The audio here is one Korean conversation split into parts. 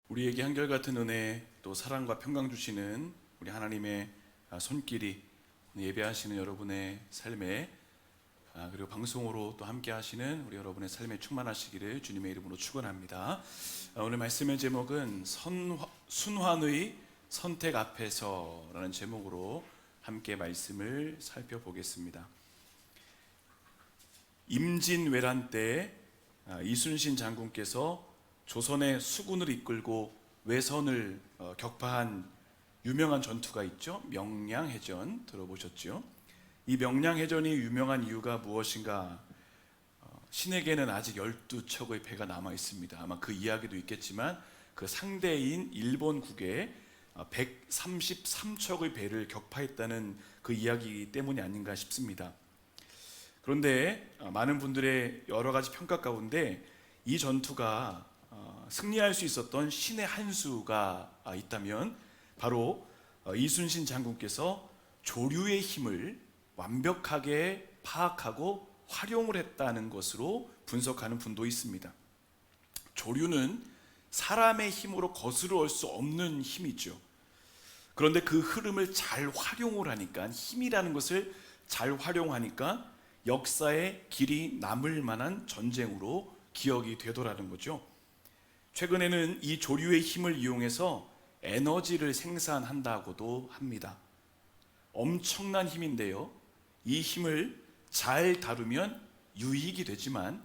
우리에게 한결같은 은혜 또 사랑과 평강 주시는 우리 하나님의 손길이 예배하시는 여러분의 삶에 그리고 방송으로 또 함께 하시는 우리 여러분의 삶에 충만하시기를 주님의 이름으로 축원합니다. 오늘 말씀의 제목은 순환의 선택 앞에서라는 제목으로 함께 말씀을 살펴보겠습니다. 임진왜란 때 이순신 장군께서 조선의 수군을 이끌고 외선을 격파한 유명한 전투가 있죠. 명량해전 들어보셨죠? 이 명량해전이 유명한 이유가 무엇인가? 신에게는 아직 12척의 배가 남아 있습니다. 아마 그 이야기도 있겠지만 그 상대인 일본국에 133척의 배를 격파했다는 그 이야기 때문이 아닌가 싶습니다. 그런데 많은 분들의 여러 가지 평가 가운데 이 전투가 승리할 수 있었던 신의 한 수가 있다면 바로 이순신 장군께서 조류의 힘을 완벽하게 파악하고 활용을 했다는 것으로 분석하는 분도 있습니다. 조류는 사람의 힘으로 거스르 올 수 없는 힘이죠. 그런데 그 흐름을 잘 활용을 하니까, 힘이라는 것을 잘 활용하니까 역사의 길이 남을 만한 전쟁으로 기억이 되더라는 거죠. 최근에는 이 조류의 힘을 이용해서 에너지를 생산한다고도 합니다. 엄청난 힘인데요, 이 힘을 잘 다루면 유익이 되지만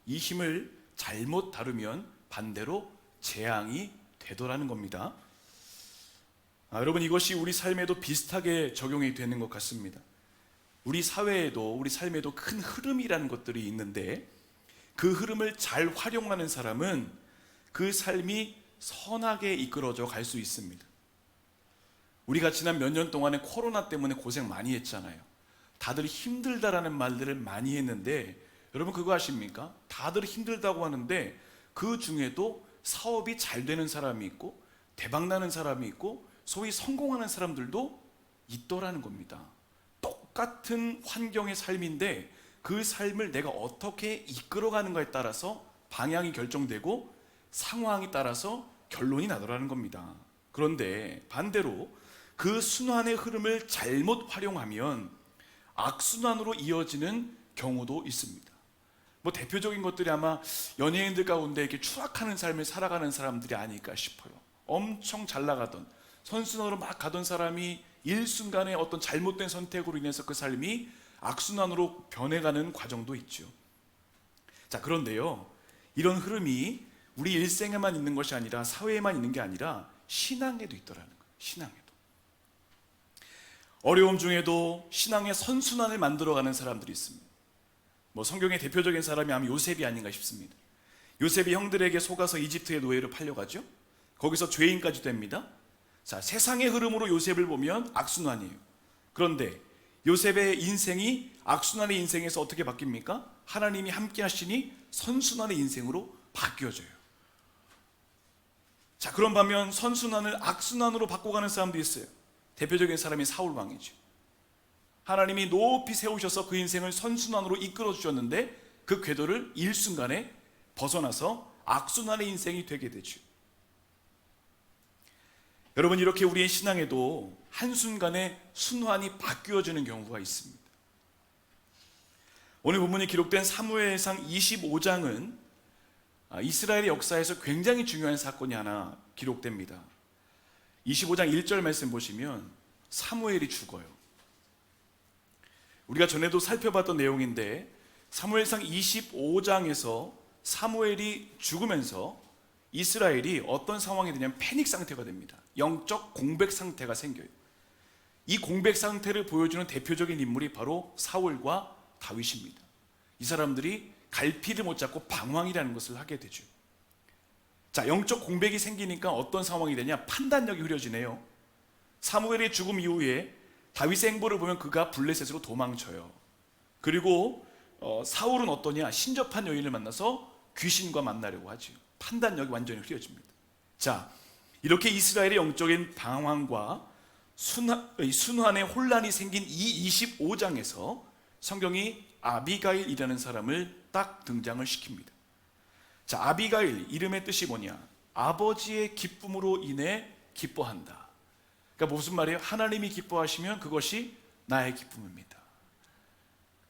이 힘을 잘못 다루면 반대로 재앙이 되더라는 겁니다. 여러분, 이것이 우리 삶에도 비슷하게 적용이 되는 것 같습니다. 우리 사회에도, 우리 삶에도 큰 흐름이라는 것들이 있는데 그 흐름을 잘 활용하는 사람은 그 삶이 선하게 이끌어져 갈 수 있습니다. 우리가 지난 몇 년 동안에 코로나 때문에 고생 많이 했잖아요. 다들 힘들다라는 말들을 많이 했는데 여러분 그거 아십니까? 다들 힘들다고 하는데 그 중에도 사업이 잘 되는 사람이 있고 대박나는 사람이 있고 소위 성공하는 사람들도 있더라는 겁니다. 똑같은 환경의 삶인데 그 삶을 내가 어떻게 이끌어가는가에 따라서 방향이 결정되고 상황에 따라서 결론이 나더라는 겁니다. 그런데 반대로 그 순환의 흐름을 잘못 활용하면 악순환으로 이어지는 경우도 있습니다. 대표적인 것들이 아마 연예인들 가운데 이렇게 추락하는 삶을 살아가는 사람들이 아닐까 싶어요. 엄청 잘 나가던 선순환으로 막 가던 사람이 일순간에 어떤 잘못된 선택으로 인해서 그 삶이 악순환으로 변해가는 과정도 있죠. 자, 그런데요, 이런 흐름이 우리 일생에만 있는 것이 아니라 사회에만 있는 게 아니라 신앙에도 있더라는 거예요. 신앙에도. 어려움 중에도 신앙의 선순환을 만들어가는 사람들이 있습니다. 성경의 대표적인 사람이 아마 요셉이 아닌가 싶습니다. 요셉이 형들에게 속아서 이집트의 노예로 팔려가죠. 거기서 죄인까지 됩니다. 자, 세상의 흐름으로 요셉을 보면 악순환이에요. 그런데 요셉의 인생이 악순환의 인생에서 어떻게 바뀝니까? 하나님이 함께 하시니 선순환의 인생으로 바뀌어져요. 자, 그런 반면 선순환을 악순환으로 바꿔가는 사람도 있어요. 대표적인 사람이 사울 왕이죠. 하나님이 높이 세우셔서 그 인생을 선순환으로 이끌어 주셨는데 그 궤도를 일순간에 벗어나서 악순환의 인생이 되게 되죠. 여러분, 이렇게 우리의 신앙에도 한순간에 순환이 바뀌어지는 경우가 있습니다. 오늘 본문이 기록된 사무엘상 25장은 이스라엘의 역사에서 굉장히 중요한 사건이 하나 기록됩니다. 25장 1절 말씀 보시면 사무엘이 죽어요. 우리가 전에도 살펴봤던 내용인데 사무엘상 25장에서 사무엘이 죽으면서 이스라엘이 어떤 상황이 되냐면 패닉 상태가 됩니다. 영적 공백 상태가 생겨요. 이 공백 상태를 보여주는 대표적인 인물이 바로 사울과 다윗입니다. 이 사람들이 갈피를 못 잡고 방황이라는 것을 하게 되죠. 자, 영적 공백이 생기니까 어떤 상황이 되냐? 판단력이 흐려지네요. 사무엘의 죽음 이후에 다윗의 행보를 보면 그가 블레셋으로 도망쳐요. 그리고 사울은 어떠냐? 신접한 여인을 만나서 귀신과 만나려고 하죠. 판단력이 완전히 흐려집니다. 자, 이렇게 이스라엘의 영적인 방황과 순환의 혼란이 생긴 이 25장에서 성경이 아비가일이라는 사람을 딱 등장을 시킵니다. 자, 아비가일, 이름의 뜻이 뭐냐? 아버지의 기쁨으로 인해 기뻐한다. 그러니까 무슨 말이에요? 하나님이 기뻐하시면 그것이 나의 기쁨입니다.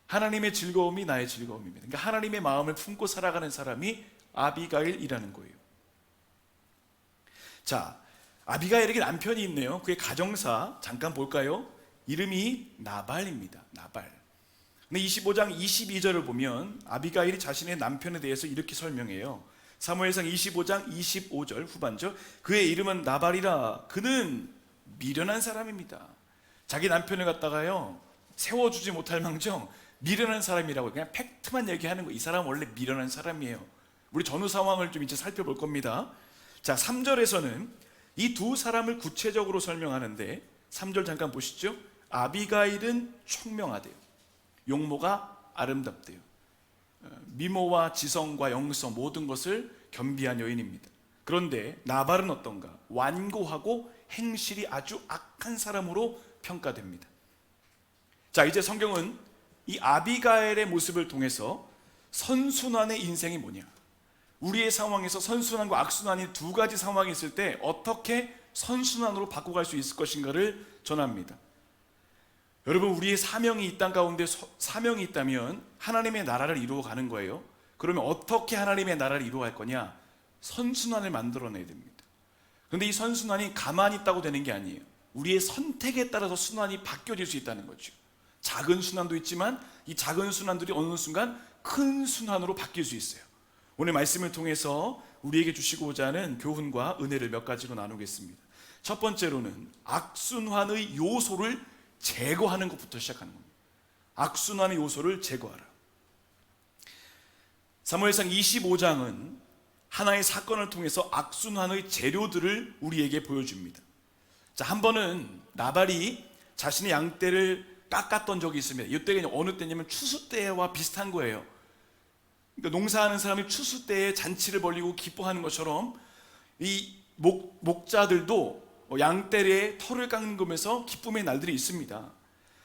하나님의 즐거움이 나의 즐거움입니다. 그러니까 하나님의 마음을 품고 살아가는 사람이 아비가일이라는 거예요. 자, 아비가일에게 남편이 있네요. 그의 가정사 잠깐 볼까요? 이름이 나발입니다. 나발. 근데 25장 22절을 보면 아비가일이 자신의 남편에 대해서 이렇게 설명해요. 사무엘상 25장 25절 후반절. 그의 이름은 나발이라. 그는 미련한 사람입니다. 자기 남편을 갖다가요 세워주지 못할 망정 미련한 사람이라고 그냥 팩트만 얘기하는 거예요. 이 사람은 원래 미련한 사람이에요. 우리 전후 상황을 좀 이제 살펴볼 겁니다. 자, 3절에서는 이 두 사람을 구체적으로 설명하는데 3절 잠깐 보시죠. 아비가일은 총명하대요. 용모가 아름답대요. 미모와 지성과 영성 모든 것을 겸비한 여인입니다. 그런데 나발은 어떤가? 완고하고 행실이 아주 악한 사람으로 평가됩니다. 자, 이제 성경은 이 아비가일의 모습을 통해서 선순환의 인생이 뭐냐, 우리의 상황에서 선순환과 악순환이 두 가지 상황이 있을 때 어떻게 선순환으로 바꿔갈 수 있을 것인가를 전합니다. 여러분, 우리의 사명이 이 땅 가운데 사명이 있다면 하나님의 나라를 이루어가는 거예요. 그러면 어떻게 하나님의 나라를 이루어갈 거냐? 선순환을 만들어내야 됩니다. 그런데 이 선순환이 가만히 있다고 되는 게 아니에요. 우리의 선택에 따라서 순환이 바뀌어질 수 있다는 거죠. 작은 순환도 있지만 이 작은 순환들이 어느 순간 큰 순환으로 바뀔 수 있어요. 오늘 말씀을 통해서 우리에게 주시고자 하는 교훈과 은혜를 몇 가지로 나누겠습니다. 첫 번째로는 악순환의 요소를 제거하는 것부터 시작하는 겁니다. 악순환의 요소를 제거하라. 사무엘상 25장은 하나의 사건을 통해서 악순환의 재료들을 우리에게 보여줍니다. 자, 한 번은 나발이 자신의 양떼를 깎았던 적이 있습니다. 이때가 어느 때냐면 추수 때와 비슷한 거예요. 그러니까 농사하는 사람이 추수 때에 잔치를 벌이고 기뻐하는 것처럼 이 목자들도 양떼의 털을 깎는 것에서 기쁨의 날들이 있습니다.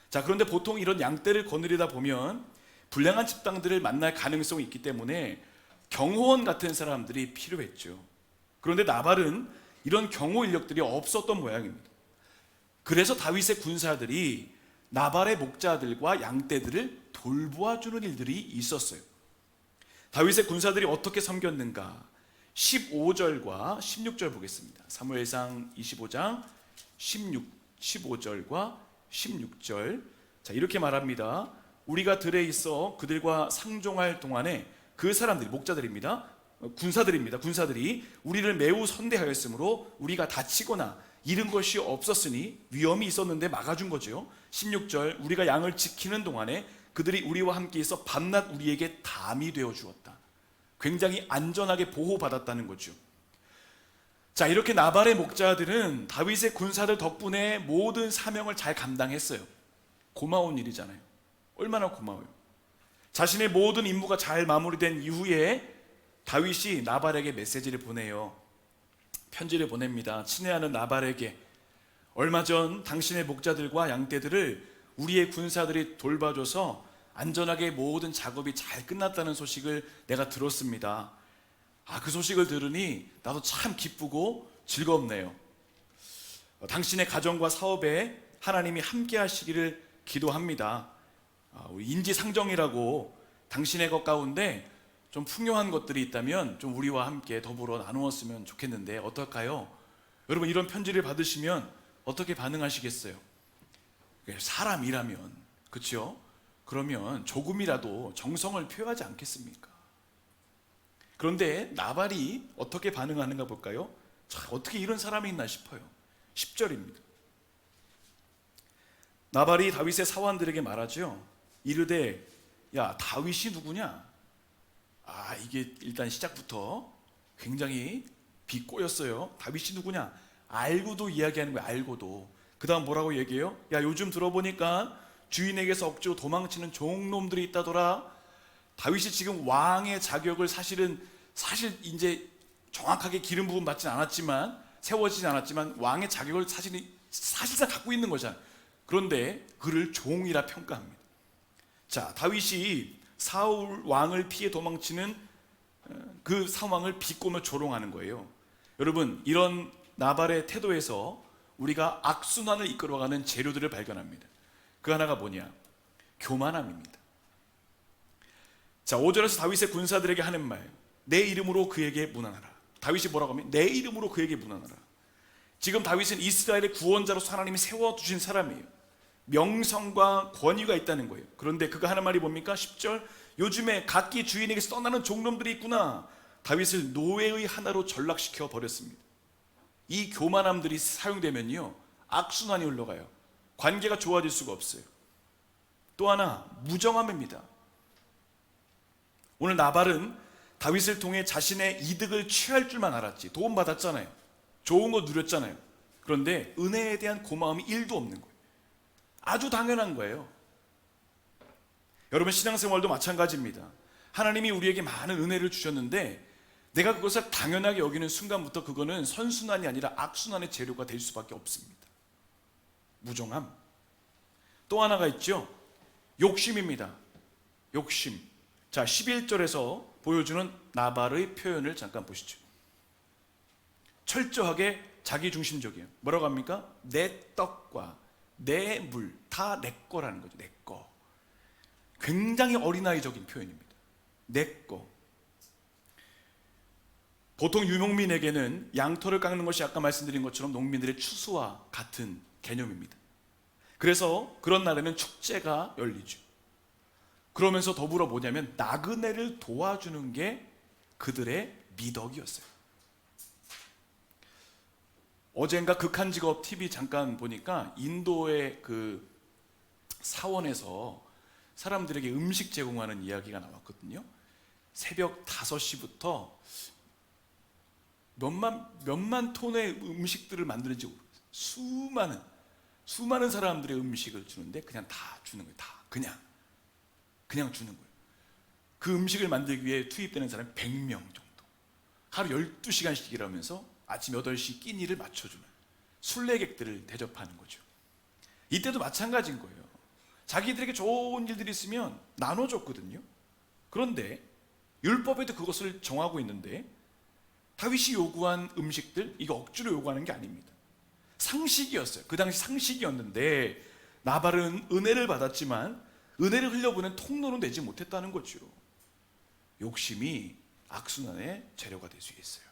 자, 그런데 보통 이런 양떼를 거느리다 보면 불량한 집단들을 만날 가능성이 있기 때문에 경호원 같은 사람들이 필요했죠. 그런데 나발은 이런 경호 인력들이 없었던 모양입니다. 그래서 다윗의 군사들이 나발의 목자들과 양떼들을 돌보아주는 일들이 있었어요. 다윗의 군사들이 어떻게 섬겼는가? 15절과 16절 보겠습니다. 사무엘상 25장 15절과 16절. 자, 이렇게 말합니다. 우리가 들에 있어 그들과 상종할 동안에 그 사람들이, 목자들입니다, 군사들이 우리를 매우 선대하였으므로 우리가 다치거나 잃은 것이 없었으니 위험이 있었는데 막아준 거죠. 16절, 우리가 양을 지키는 동안에 그들이 우리와 함께 있어 밤낮 우리에게 담이 되어 주었다. 굉장히 안전하게 보호받았다는 거죠. 자, 이렇게 나발의 목자들은 다윗의 군사들 덕분에 모든 사명을 잘 감당했어요. 고마운 일이잖아요. 얼마나 고마워요. 자신의 모든 임무가 잘 마무리된 이후에 다윗이 나발에게 메시지를 보내요. 편지를 보냅니다. 친애하는 나발에게, 얼마 전 당신의 목자들과 양떼들을 우리의 군사들이 돌봐줘서 안전하게 모든 작업이 잘 끝났다는 소식을 내가 들었습니다. 그 소식을 들으니 나도 참 기쁘고 즐겁네요. 당신의 가정과 사업에 하나님이 함께 하시기를 기도합니다. 인지상정이라고 당신의 것 가운데 좀 풍요한 것들이 있다면 좀 우리와 함께 더불어 나누었으면 좋겠는데 어떨까요? 여러분, 이런 편지를 받으시면 어떻게 반응하시겠어요? 사람이라면, 그렇죠? 그러면 조금이라도 정성을 표하지 않겠습니까? 그런데 나발이 어떻게 반응하는가 볼까요? 자, 어떻게 이런 사람이 있나 싶어요. 10절입니다. 나발이 다윗의 사원들에게 말하죠. 이르되, 야, 다윗이 누구냐? 이게 일단 시작부터 굉장히 비꼬였어요. 다윗이 누구냐? 알고도 이야기하는 거예요. 알고도. 그 다음 뭐라고 얘기해요? 야, 요즘 들어보니까 주인에게서 억지로 도망치는 종놈들이 있다더라. 다윗이 지금 왕의 자격을 사실 이제 정확하게 기름 부음 받진 않았지만, 세워지진 않았지만 왕의 자격을 사실상 갖고 있는 거잖아요. 그런데 그를 종이라 평가합니다. 자, 다윗이 사울 왕을 피해 도망치는 그 상황을 비꼬며 조롱하는 거예요. 여러분, 이런 나발의 태도에서 우리가 악순환을 이끌어가는 재료들을 발견합니다. 그 하나가 뭐냐? 교만함입니다. 자, 5절에서 다윗의 군사들에게 하는 말, 내 이름으로 그에게 문안하라. 다윗이 뭐라고 하면 내 이름으로 그에게 문안하라. 지금 다윗은 이스라엘의 구원자로서 하나님이 세워두신 사람이에요. 명성과 권위가 있다는 거예요. 그런데 그가 하는 말이 뭡니까? 10절, 요즘에 각기 주인에게서 떠나는 종놈들이 있구나. 다윗을 노예의 하나로 전락시켜 버렸습니다. 이 교만함들이 사용되면요, 악순환이 흘러가요. 관계가 좋아질 수가 없어요. 또 하나, 무정함입니다. 오늘 나발은 다윗을 통해 자신의 이득을 취할 줄만 알았지. 도움 받았잖아요. 좋은 거 누렸잖아요. 그런데 은혜에 대한 고마움이 1도 없는 거예요. 아주 당연한 거예요. 여러분, 신앙생활도 마찬가지입니다. 하나님이 우리에게 많은 은혜를 주셨는데 내가 그것을 당연하게 여기는 순간부터 그거는 선순환이 아니라 악순환의 재료가 될 수밖에 없습니다. 무정함. 또 하나가 있죠. 욕심입니다. 욕심. 자, 11절에서 보여주는 나발의 표현을 잠깐 보시죠. 철저하게 자기중심적이에요. 뭐라고 합니까? 내 떡과 내 물 다 내 거라는 거죠. 내 거. 굉장히 어린아이적인 표현입니다. 내 거. 보통 유목민에게는 양털을 깎는 것이 아까 말씀드린 것처럼 농민들의 추수와 같은 개념입니다. 그래서 그런 날에는 축제가 열리죠. 그러면서 더불어 뭐냐면 나그네를 도와주는 게 그들의 미덕이었어요. 어젠가 극한 직업 TV 잠깐 보니까 인도의 그 사원에서 사람들에게 음식 제공하는 이야기가 나왔거든요. 새벽 5시부터 몇만 톤의 음식들을 만드는지 모르겠어요. 수많은 사람들의 음식을 주는데 그냥 다 주는 거예요. 다 그냥 주는 거예요. 그 음식을 만들기 위해 투입되는 사람이 100명 정도. 하루 12시간씩 일하면서 아침 8시 끼니를 맞춰주는 순례객들을 대접하는 거죠. 이때도 마찬가지인 거예요. 자기들에게 좋은 일들이 있으면 나눠줬거든요. 그런데 율법에도 그것을 정하고 있는데 다윗이 요구한 음식들, 이거 억지로 요구하는 게 아닙니다. 상식이었어요. 그 당시 상식이었는데 나발은 은혜를 받았지만 은혜를 흘려보낸 통로는 되지 못했다는 거죠. 욕심이 악순환의 재료가 될 수 있어요.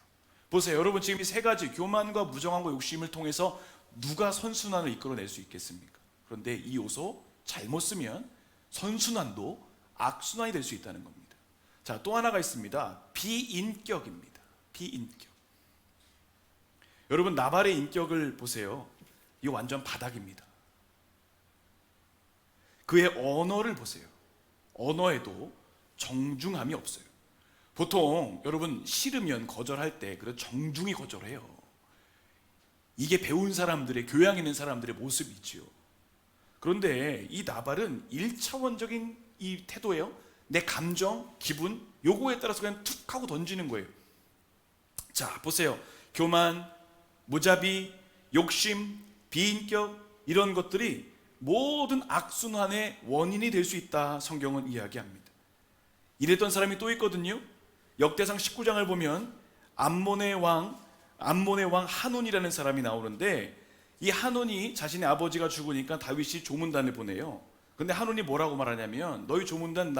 보세요. 여러분, 지금 이 세 가지, 교만과 무정함과 욕심을 통해서 누가 선순환을 이끌어낼 수 있겠습니까? 그런데 이 요소 잘못 쓰면 선순환도 악순환이 될 수 있다는 겁니다. 자, 또 하나가 있습니다. 비인격입니다. 비인격. 여러분, 나발의 인격을 보세요. 이거 완전 바닥입니다. 그의 언어를 보세요. 언어에도 정중함이 없어요. 보통 여러분 싫으면 거절할 때 그런 정중히 거절해요. 이게 배운 사람들의, 교양 있는 사람들의 모습이지요. 그런데 이 나발은 1차원적인 이 태도예요. 내 감정, 기분, 요거에 따라서 그냥 툭 하고 던지는 거예요. 자, 보세요. 교만, 무자비, 욕심, 비인격, 이런 것들이 모든 악순환의 원인이 될 수 있다, 성경은 이야기합니다. 이랬던 사람이 또 있거든요. 역대상 19장을 보면 암몬의 왕 한온이라는 사람이 나오는데, 이 한온이 자신의 아버지가 죽으니까 다윗이 조문단을 보내요. 근데 한온이 뭐라고 말하냐면, 너희 조문단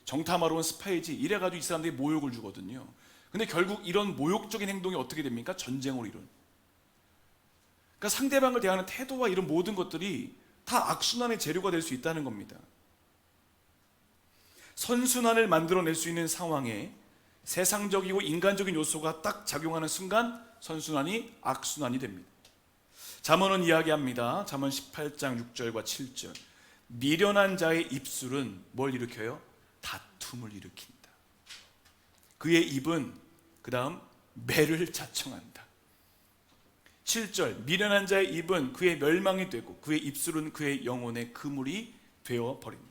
정탐하러 온 스파이지, 이래가지고 이 사람들이 모욕을 주거든요. 근데 결국 이런 모욕적인 행동이 어떻게 됩니까? 전쟁으로 이룬. 그러니까 상대방을 대하는 태도와 이런 모든 것들이 다 악순환의 재료가 될 수 있다는 겁니다. 선순환을 만들어낼 수 있는 상황에 세상적이고 인간적인 요소가 딱 작용하는 순간 선순환이 악순환이 됩니다. 잠언은 이야기합니다. 잠언 18장 6절과 7절. 미련한 자의 입술은 뭘 일으켜요? 다툼을 일으킨다. 그의 입은 그 다음 매를 자청한다. 7절. 미련한 자의 입은 그의 멸망이 되고 그의 입술은 그의 영혼의 그물이 되어버립니다.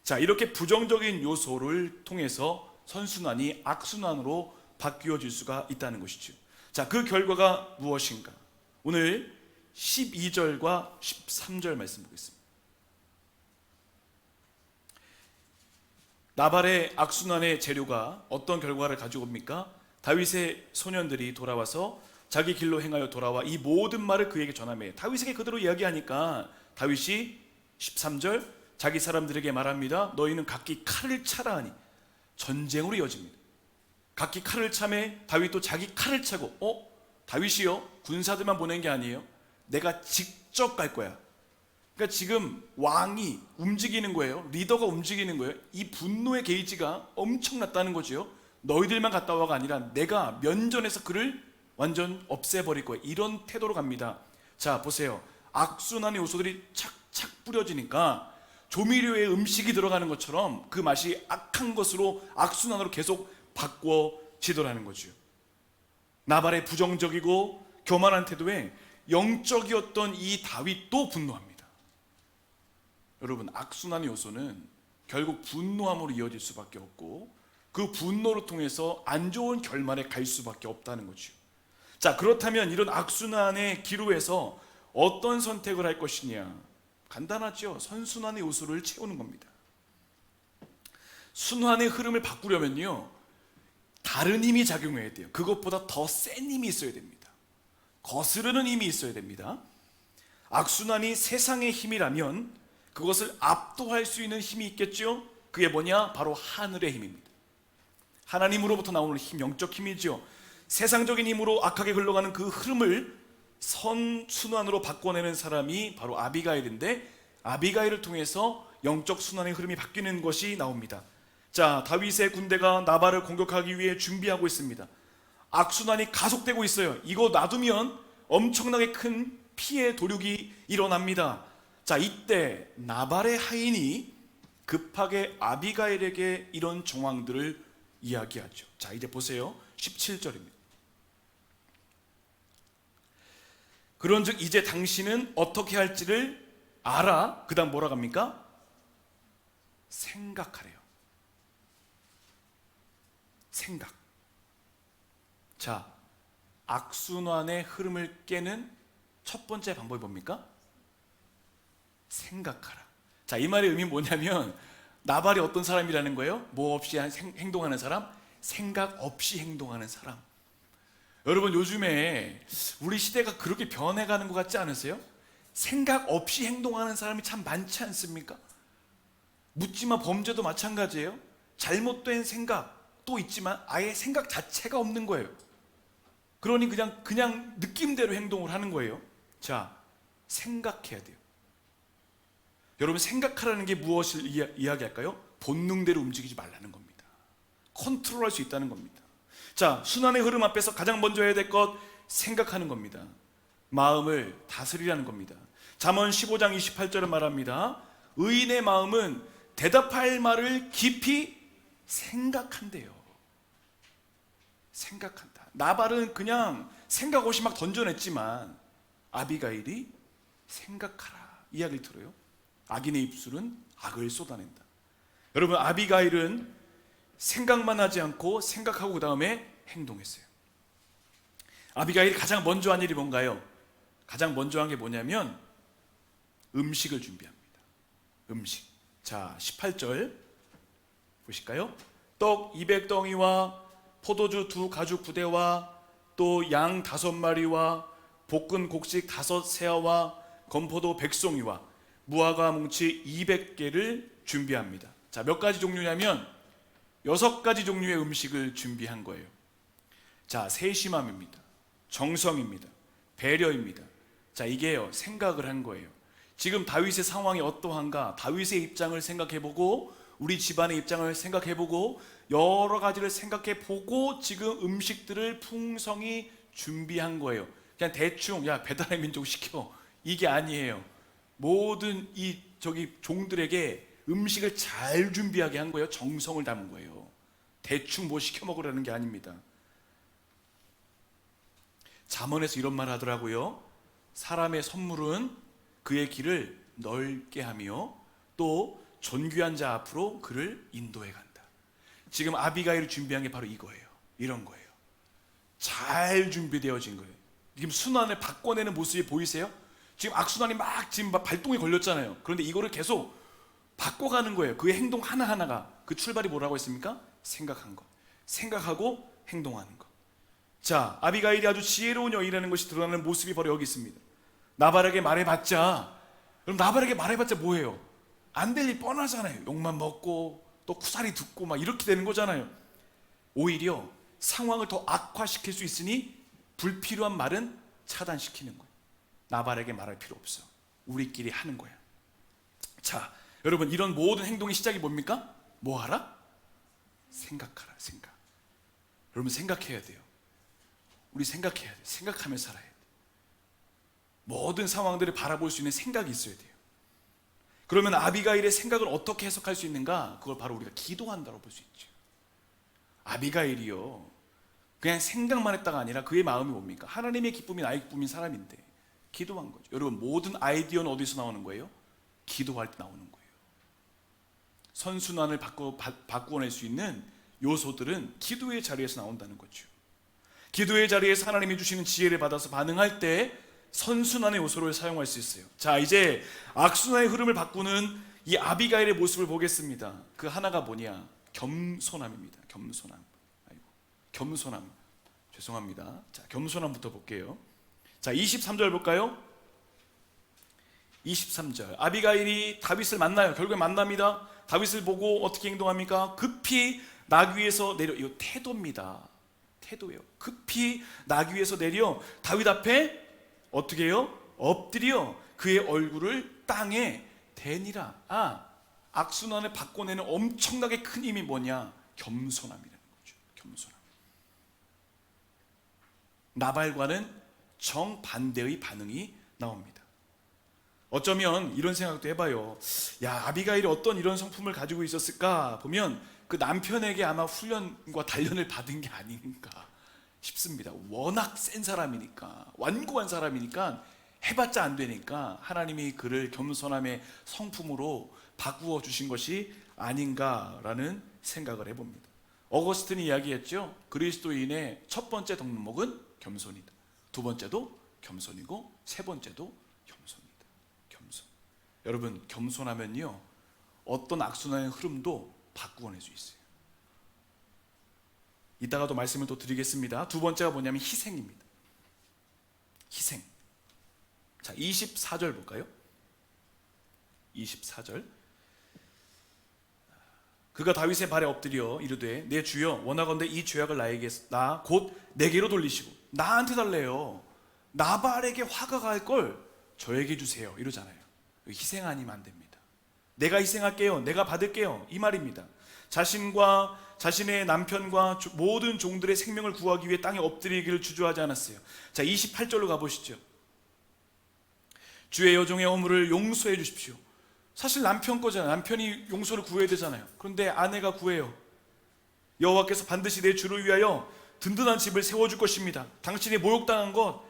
자, 이렇게 부정적인 요소를 통해서 선순환이 악순환으로 바뀌어질 수가 있다는 것이죠. 자, 그 결과가 무엇인가? 오늘 12절과 13절 말씀 보겠습니다. 나발의 악순환의 재료가 어떤 결과를 가지고 옵니까? 다윗의 소년들이 돌아와서 자기 길로 행하여 돌아와 이 모든 말을 그에게 전하며 다윗에게 그대로 이야기하니까 다윗이 13절 자기 사람들에게 말합니다. 너희는 각기 칼을 차라 하니 전쟁으로 이어집니다. 각기 칼을 차매 다윗도 자기 칼을 차고 다윗이요? 군사들만 보낸 게 아니에요. 내가 직접 갈 거야. 그러니까 지금 왕이 움직이는 거예요. 리더가 움직이는 거예요. 이 분노의 게이지가 엄청났다는 거죠. 너희들만 갔다 와가 아니라 내가 면전에서 그를 완전 없애버릴 거예요. 이런 태도로 갑니다. 자, 보세요. 악순환의 요소들이 착착 뿌려지니까 조미료에 음식이 들어가는 것처럼 그 맛이 악한 것으로 악순환으로 계속 바꿔지더라는 거죠. 나발의 부정적이고 교만한 태도에 영적이었던 이 다윗도 분노합니다. 여러분, 악순환의 요소는 결국 분노함으로 이어질 수밖에 없고 그 분노를 통해서 안 좋은 결말에 갈 수밖에 없다는 거죠. 자, 그렇다면 이런 악순환의 기로에서 어떤 선택을 할 것이냐? 간단하죠. 선순환의 요소를 채우는 겁니다. 순환의 흐름을 바꾸려면요, 다른 힘이 작용해야 돼요. 그것보다 더 센 힘이 있어야 됩니다. 거스르는 힘이 있어야 됩니다. 악순환이 세상의 힘이라면 그것을 압도할 수 있는 힘이 있겠죠. 그게 뭐냐? 바로 하늘의 힘입니다. 하나님으로부터 나오는 힘, 영적 힘이죠. 세상적인 힘으로 악하게 흘러가는 그 흐름을 선순환으로 바꿔내는 사람이 바로 아비가일인데, 아비가일을 통해서 영적 순환의 흐름이 바뀌는 것이 나옵니다. 자, 다윗의 군대가 나발을 공격하기 위해 준비하고 있습니다. 악순환이 가속되고 있어요. 이거 놔두면 엄청나게 큰 피해 도륙이 일어납니다. 자, 이때 나발의 하인이 급하게 아비가일에게 이런 정황들을 이야기하죠. 자, 이제 보세요. 17절입니다. 그런즉 이제 당신은 어떻게 할지를 알아. 그 다음 뭐라고 합니까? 생각하래요. 생각. 자, 악순환의 흐름을 깨는 첫 번째 방법이 뭡니까? 생각하라. 자, 이 말의 의미는 뭐냐면 나발이 어떤 사람이라는 거예요? 뭐 없이 행동하는 사람? 생각 없이 행동하는 사람. 여러분, 요즘에 우리 시대가 그렇게 변해가는 것 같지 않으세요? 생각 없이 행동하는 사람이 참 많지 않습니까? 묻지마 범죄도 마찬가지예요. 잘못된 생각도 있지만 아예 생각 자체가 없는 거예요. 그러니 그냥 느낌대로 행동을 하는 거예요. 자, 생각해야 돼요. 여러분, 생각하라는 게 무엇을 이야기할까요? 본능대로 움직이지 말라는 겁니다. 컨트롤할 수 있다는 겁니다. 자, 순환의 흐름 앞에서 가장 먼저 해야 될 것, 생각하는 겁니다. 마음을 다스리라는 겁니다. 잠언 15장 28절은 말합니다. 의인의 마음은 대답할 말을 깊이 생각한대요. 생각한다. 나발은 그냥 생각 없이 막 던져냈지만 아비가일이 생각하라 이야기를 들어요. 악인의 입술은 악을 쏟아낸다. 여러분, 아비가일은 생각만 하지 않고 생각하고 그 다음에 행동했어요. 아비가일이 가장 먼저 한 일이 뭔가요? 가장 먼저 한 게 뭐냐면 음식을 준비합니다. 음식. 자, 18절 보실까요? 떡 200덩이와 포도주 2가죽 부대와 또 양 5마리와 볶은 곡식 5세아와 건포도 100송이와 무화과 뭉치 200개를 준비합니다. 자, 몇 가지 종류냐면 6가지 종류의 음식을 준비한 거예요. 자, 세심함입니다. 정성입니다. 배려입니다. 자, 이게요, 생각을 한 거예요. 지금 다윗의 상황이 어떠한가? 다윗의 입장을 생각해보고 우리 집안의 입장을 생각해보고 여러 가지를 생각해보고 지금 음식들을 풍성히 준비한 거예요. 그냥 대충 야, 배달의 민족 시켜, 이게 아니에요. 모든 종들에게 음식을 잘 준비하게 한 거예요. 정성을 담은 거예요. 대충 뭐 시켜 먹으라는 게 아닙니다. 잠언에서 이런 말 하더라고요. 사람의 선물은 그의 길을 넓게 하며 또 존귀한 자 앞으로 그를 인도해 간다. 지금 아비가일을 준비한 게 바로 이거예요. 이런 거예요. 잘 준비되어진 거예요. 지금 순환을 바꿔내는 모습이 보이세요? 지금 악순환이 지금 발동에 걸렸잖아요. 그런데 이거를 계속 바꿔가는 거예요. 그의 행동 하나하나가. 그 출발이 뭐라고 했습니까? 생각한 거. 생각하고 행동하는 거. 자, 아비가일이 아주 지혜로운 여인이라는 것이 드러나는 모습이 바로 여기 있습니다. 나발에게 말해봤자, 그럼 나발에게 말해봤자 뭐예요? 안 될 일 뻔하잖아요. 욕만 먹고 또 쿠사리 듣고 막 이렇게 되는 거잖아요. 오히려 상황을 더 악화시킬 수 있으니 불필요한 말은 차단시키는 거예요. 나발에게 말할 필요 없어. 우리끼리 하는 거야. 자, 여러분, 이런 모든 행동의 시작이 뭡니까? 뭐 하라? 생각하라. 생각. 여러분, 생각해야 돼요. 우리 생각해야 돼요. 생각하면서 살아야 돼요. 모든 상황들을 바라볼 수 있는 생각이 있어야 돼요. 그러면 아비가일의 생각을 어떻게 해석할 수 있는가? 그걸 바로 우리가 기도한다고 볼 수 있죠. 아비가일이요, 그냥 생각만 했다가 아니라 그의 마음이 뭡니까? 하나님의 기쁨이 나의 기쁨인 사람인데 기도한 거죠. 여러분, 모든 아이디어는 어디서 나오는 거예요? 기도할 때 나오는 거예요. 선순환을 바꾸어낼 수 있는 요소들은 기도의 자리에서 나온다는 거죠. 기도의 자리에서 하나님이 주시는 지혜를 받아서 반응할 때 선순환의 요소를 사용할 수 있어요. 자, 이제 악순환의 흐름을 바꾸는 이 아비가일의 모습을 보겠습니다. 그 하나가 뭐냐? 겸손함입니다. 겸손함. 아이고, 겸손함. 죄송합니다. 자, 겸손함부터 볼게요. 자, 23절 볼까요? 23절. 아비가일이 다윗을 만나요. 결국에 만납니다. 다윗을 보고 어떻게 행동합니까? 급히 나귀 위에서 내려. 이거 태도입니다. 태도예요. 급히 나귀 위에서 내려 다윗 앞에 어떻게 해요? 엎드려 그의 얼굴을 땅에 대니라. 악순환을 바꿔내는 엄청나게 큰 힘이 뭐냐? 겸손함이라는 거죠. 겸손함. 나발과는 정반대의 반응이 나옵니다. 어쩌면 이런 생각도 해봐요. 야, 아비가일이 어떤 이런 성품을 가지고 있었을까 보면 그 남편에게 아마 훈련과 단련을 받은 게 아닌가 싶습니다. 워낙 센 사람이니까, 완고한 사람이니까 해봤자 안 되니까 하나님이 그를 겸손함의 성품으로 바꾸어 주신 것이 아닌가라는 생각을 해봅니다. 어거스틴이 이야기했죠. 그리스도인의 첫 번째 덕목은 겸손이다. 두 번째도 겸손이고 세 번째도 겸손이다. 겸손. 여러분, 겸손하면요, 어떤 악순환의 흐름도 바꾸어낼 수 있어요. 이따가도 말씀을 또 드리겠습니다. 두 번째가 뭐냐면 희생입니다. 희생. 자, 24절 볼까요? 24절. 그가 다윗의 발에 엎드려 이르되 내 주여 원하건대 이 죄악을 나 곧 내게로 돌리시고 나한테 달래요. 나발에게 화가 갈 걸 저에게 주세요. 이러잖아요. 희생 아니면 안 됩니다. 내가 희생할게요. 내가 받을게요. 이 말입니다. 자신과 자신의 남편과 모든 종들의 생명을 구하기 위해 땅에 엎드리기를 주저하지 않았어요. 자, 28절로 가보시죠. 주의 여종의 허물을 용서해 주십시오. 사실 남편 거잖아요. 남편이 용서를 구해야 되잖아요. 그런데 아내가 구해요. 여호와께서 반드시 내 주를 위하여 든든한 집을 세워줄 것입니다. 당신이 모욕당한 것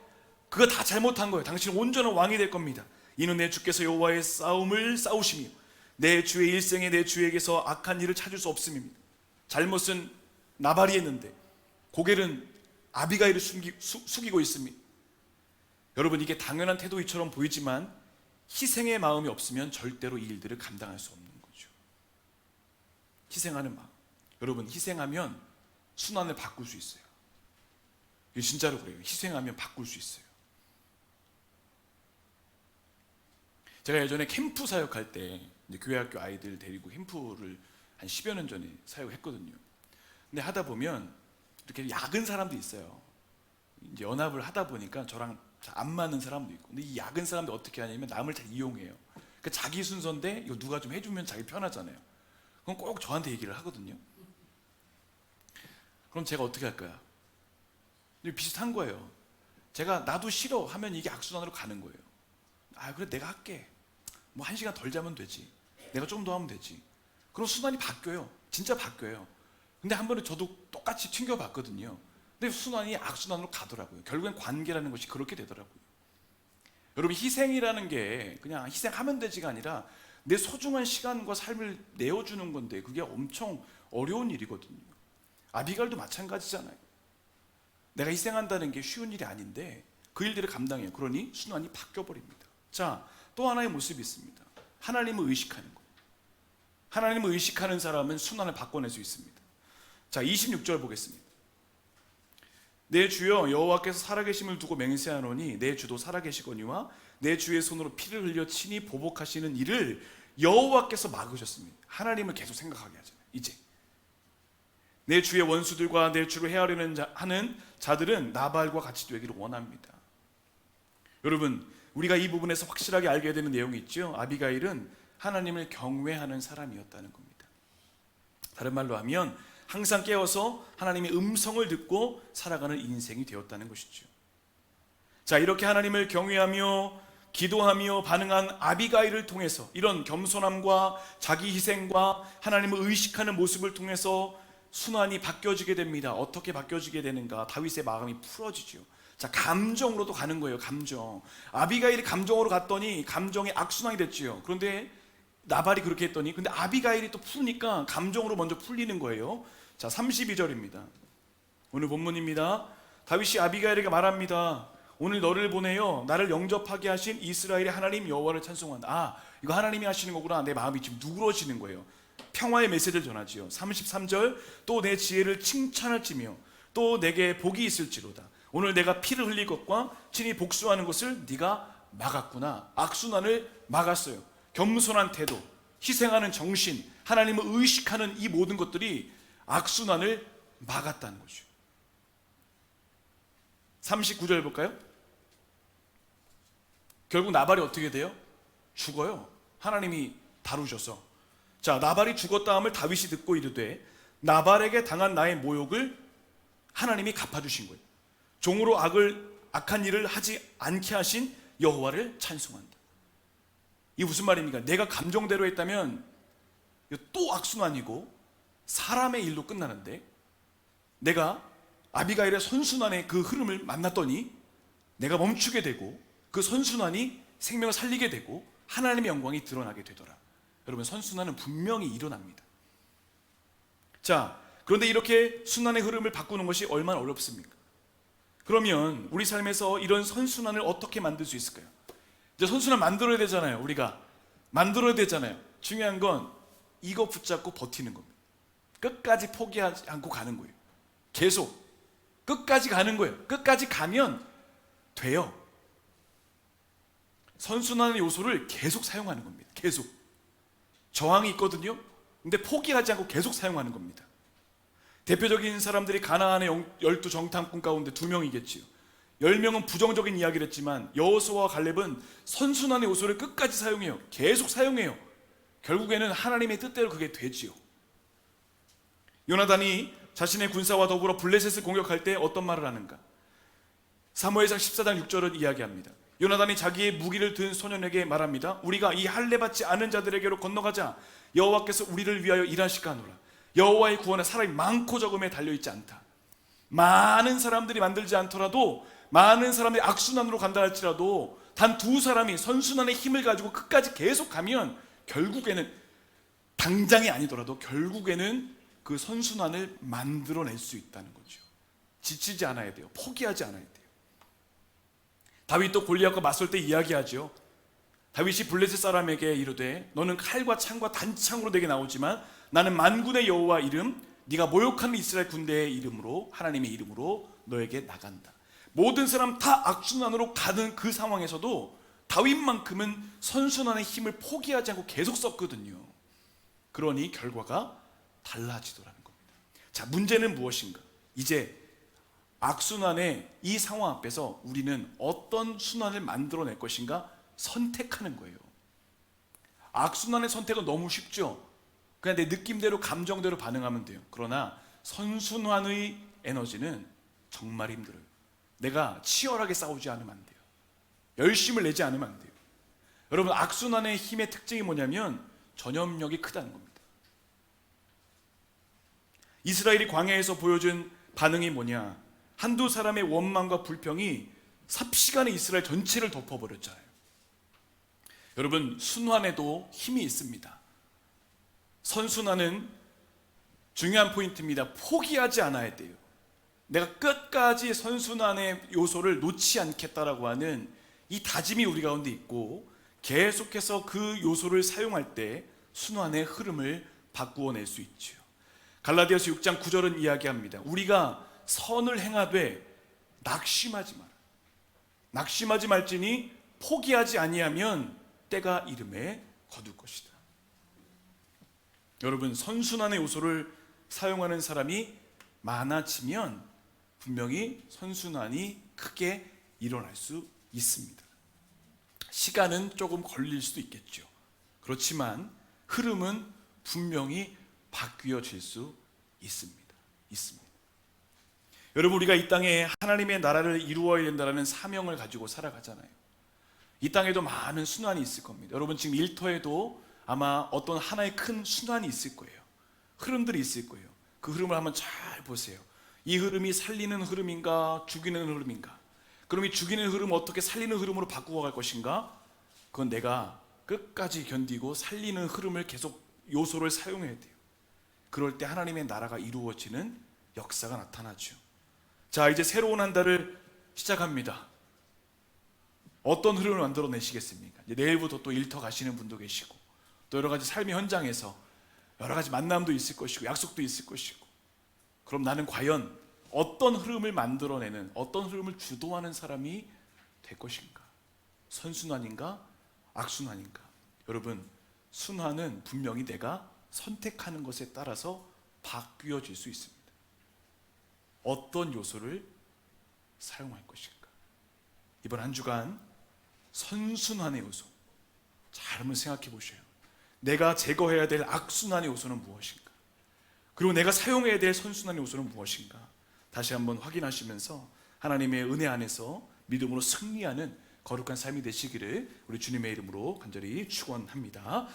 그거 다 잘못한 거예요. 당신은 온전한 왕이 될 겁니다. 이는 내 주께서 여호와의 싸움을 싸우시며 내 주의 일생에 내 주에게서 악한 일을 찾을 수 없음입니다. 잘못은 나발이 했는데 고개는 아비가일을 숙이고 있습니다. 여러분, 이게 당연한 태도이처럼 보이지만 희생의 마음이 없으면 절대로 이 일들을 감당할 수 없는 거죠. 희생하는 마음. 여러분, 희생하면 순환을 바꿀 수 있어요. 이게 진짜로 그래요. 희생하면 바꿀 수 있어요. 제가 예전에 캠프 사역할 때 교회학교 아이들 데리고 캠프를 한 10여 년 전에 사역했거든요. 근데 하다 보면 이렇게 야근 사람도 있어요. 이제 연합을 하다 보니까 저랑 잘 안 맞는 사람도 있고. 근데 이 야근 사람들 어떻게 하냐면 남을 잘 이용해요. 그러니까 자기 순서인데 이거 누가 좀 해주면 자기 편하잖아요. 그럼 꼭 저한테 얘기를 하거든요. 그럼 제가 어떻게 할 거야? 비슷한 거예요. 제가 나도 싫어 하면 이게 악순환으로 가는 거예요. 그래 내가 할게. 뭐 1시간 덜 자면 되지. 내가 좀 더 하면 되지. 그럼 순환이 바뀌어요. 진짜 바뀌어요. 근데 한 번에 저도 똑같이 튕겨봤거든요. 근데 순환이 악순환으로 가더라고요. 결국엔 관계라는 것이 그렇게 되더라고요. 여러분, 희생이라는 게 그냥 희생하면 되지가 아니라 내 소중한 시간과 삶을 내어주는 건데 그게 엄청 어려운 일이거든요. 아비갈도 마찬가지잖아요. 내가 희생한다는 게 쉬운 일이 아닌데 그 일들을 감당해요. 그러니 순환이 바뀌어버립니다. 자, 또 하나의 모습이 있습니다. 하나님을 의식하는 거예요. 하나님을 의식하는 사람은 순환을 바꿔낼 수 있습니다. 자, 26절 보겠습니다. 내 주여 여호와께서 살아계심을 두고 맹세하노니 내 주도 살아계시거니와 내 주의 손으로 피를 흘려 친히 보복하시는 일을 여호와께서 막으셨습니다. 하나님을 계속 생각하게 하잖아요. 이제 내 주의 원수들과 내 주를 해하려는 하는 자들은 나발과 같이 되기를 원합니다. 여러분, 우리가 이 부분에서 확실하게 알게 되는 내용이 있죠. 아비가일은 하나님을 경외하는 사람이었다는 겁니다. 다른 말로 하면 항상 깨어서 하나님의 음성을 듣고 살아가는 인생이 되었다는 것이죠. 자, 이렇게 하나님을 경외하며 기도하며 반응한 아비가일을 통해서 이런 겸손함과 자기 희생과 하나님을 의식하는 모습을 통해서 순환이 바뀌어지게 됩니다. 어떻게 바뀌어지게 되는가? 다윗의 마음이 풀어지죠. 자, 감정으로도 가는 거예요. 감정. 아비가일이 감정으로 갔더니 감정이 악순환이 됐지요. 그런데 나발이 그렇게 했더니 근데 아비가일이 또 푸니까 감정으로 먼저 풀리는 거예요. 자, 32절입니다. 오늘 본문입니다. 다윗이 아비가일에게 말합니다. 오늘 너를 보내어 나를 영접하게 하신 이스라엘의 하나님 여호와를 찬송한다. 아, 이거 하나님이 하시는 거구나. 내 마음이 지금 누그러지는 거예요. 평화의 메시지를 전하지요. 33절, 또 내 지혜를 칭찬할지며 또 내게 복이 있을지로다. 오늘 내가 피를 흘릴 것과 친히 복수하는 것을 네가 막았구나. 악순환을 막았어요. 겸손한 태도, 희생하는 정신, 하나님을 의식하는 이 모든 것들이 악순환을 막았다는 거죠. 39절 볼까요? 결국 나발이 어떻게 돼요? 죽어요. 하나님이 다루셔서. 자, 나발이 죽었다 함을 다윗이 듣고 이르되 나발에게 당한 나의 모욕을 하나님이 갚아주신 거예요. 종으로 악한 일을 하지 않게 하신 여호와를 찬송한다. 이게 무슨 말입니까? 내가 감정대로 했다면 또 악순환이고 사람의 일로 끝나는데, 내가 아비가일의 선순환의 그 흐름을 만났더니 내가 멈추게 되고 그 선순환이 생명을 살리게 되고 하나님의 영광이 드러나게 되더라. 여러분, 선순환은 분명히 일어납니다. 자, 그런데 이렇게 순환의 흐름을 바꾸는 것이 얼마나 어렵습니까? 그러면 우리 삶에서 이런 선순환을 어떻게 만들 수 있을까요? 이제 선순환 만들어야 되잖아요. 우리가 만들어야 되잖아요. 중요한 건 이거 붙잡고 버티는 겁니다. 끝까지 포기하지 않고 가는 거예요. 계속 끝까지 가는 거예요. 끝까지 가면 돼요. 선순환의 요소를 계속 사용하는 겁니다. 계속. 저항이 있거든요. 근데 포기하지 않고 계속 사용하는 겁니다. 대표적인 사람들이 가나안의 12정탐꾼 가운데 2명이겠지요. 10명은 부정적인 이야기를 했지만 여호수아와 갈렙은 선순환의 요소를 끝까지 사용해요. 계속 사용해요. 결국에는 하나님의 뜻대로 그게 되지요. 요나단이 자신의 군사와 더불어 블레셋을 공격할 때 어떤 말을 하는가? 사무엘상 14장 6절은 이야기합니다. 요나단이 자기의 무기를 든 소년에게 말합니다. 우리가 이 할례 받지 않은 자들에게로 건너가자. 여호와께서 우리를 위하여 일하실까 하노라. 여호와의 구원은 사람이 많고 적음에 달려있지 않다. 많은 사람들이 만들지 않더라도, 많은 사람들이 악순환으로 간다 할지라도 단 2사람이 선순환의 힘을 가지고 끝까지 계속 가면 결국에는, 당장이 아니더라도 결국에는 그 선순환을 만들어낼 수 있다는 거죠. 지치지 않아야 돼요. 포기하지 않아야 돼요. 다윗도 골리앗과 맞설 때 이야기하죠. 다윗이 블레셋 사람에게 이르되 너는 칼과 창과 단창으로 내게 나오지만 나는 만군의 여호와 이름, 네가 모욕하는 이스라엘 군대의 이름으로, 하나님의 이름으로 너에게 나간다. 모든 사람 다 악순환으로 가는 그 상황에서도 다윗만큼은 선순환의 힘을 포기하지 않고 계속 썼거든요. 그러니 결과가 달라지더라는 겁니다. 자, 문제는 무엇인가? 이제 악순환의 이 상황 앞에서 우리는 어떤 순환을 만들어낼 것인가 선택하는 거예요. 악순환의 선택은 너무 쉽죠. 그냥 내 느낌대로 감정대로 반응하면 돼요. 그러나 선순환의 에너지는 정말 힘들어요. 내가 치열하게 싸우지 않으면 안 돼요. 열심을 내지 않으면 안 돼요. 여러분, 악순환의 힘의 특징이 뭐냐면 전염력이 크다는 겁니다. 이스라엘이 광야에서 보여준 반응이 뭐냐? 한두 사람의 원망과 불평이 삽시간에 이스라엘 전체를 덮어버렸잖아요. 여러분, 순환에도 힘이 있습니다. 선순환은 중요한 포인트입니다. 포기하지 않아야 돼요. 내가 끝까지 선순환의 요소를 놓지 않겠다라고 하는 이 다짐이 우리 가운데 있고, 계속해서 그 요소를 사용할 때 순환의 흐름을 바꾸어낼 수 있죠. 갈라디아서 6장 9절은 이야기합니다. 우리가 선을 행하되 낙심하지 마라. 낙심하지 말지니 포기하지 아니하면 때가 이름에 거둘 것이다. 여러분, 선순환의 요소를 사용하는 사람이 많아지면 분명히 선순환이 크게 일어날 수 있습니다. 시간은 조금 걸릴 수도 있겠죠. 그렇지만 흐름은 분명히 바뀌어질 수 있습니다. 여러분, 우리가 이 땅에 하나님의 나라를 이루어야 된다는 사명을 가지고 살아가잖아요. 이 땅에도 많은 순환이 있을 겁니다. 여러분, 지금 일터에도 아마 어떤 하나의 큰 순환이 있을 거예요. 흐름들이 있을 거예요. 그 흐름을 한번 잘 보세요. 이 흐름이 살리는 흐름인가, 죽이는 흐름인가? 그럼 이 죽이는 흐름을 어떻게 살리는 흐름으로 바꾸어 갈 것인가? 그건 내가 끝까지 견디고 살리는 흐름을 계속 요소를 사용해야 돼요. 그럴 때 하나님의 나라가 이루어지는 역사가 나타나죠. 자, 이제 새로운 한 달을 시작합니다. 어떤 흐름을 만들어내시겠습니까? 이제 내일부터 또 일터 가시는 분도 계시고, 또 여러 가지 삶의 현장에서 여러 가지 만남도 있을 것이고 약속도 있을 것이고, 그럼 나는 과연 어떤 흐름을 만들어내는, 어떤 흐름을 주도하는 사람이 될 것인가? 선순환인가? 악순환인가? 여러분, 순환은 분명히 내가 선택하는 것에 따라서 바뀌어질 수 있습니다. 어떤 요소를 사용할 것인가? 이번 한 주간 선순환의 요소 잘 한번 생각해 보셔요. 내가 제거해야 될 악순환의 요소는 무엇인가? 그리고 내가 사용해야 될 선순환의 요소는 무엇인가? 다시 한번 확인하시면서 하나님의 은혜 안에서 믿음으로 승리하는 거룩한 삶이 되시기를 우리 주님의 이름으로 간절히 축원합니다.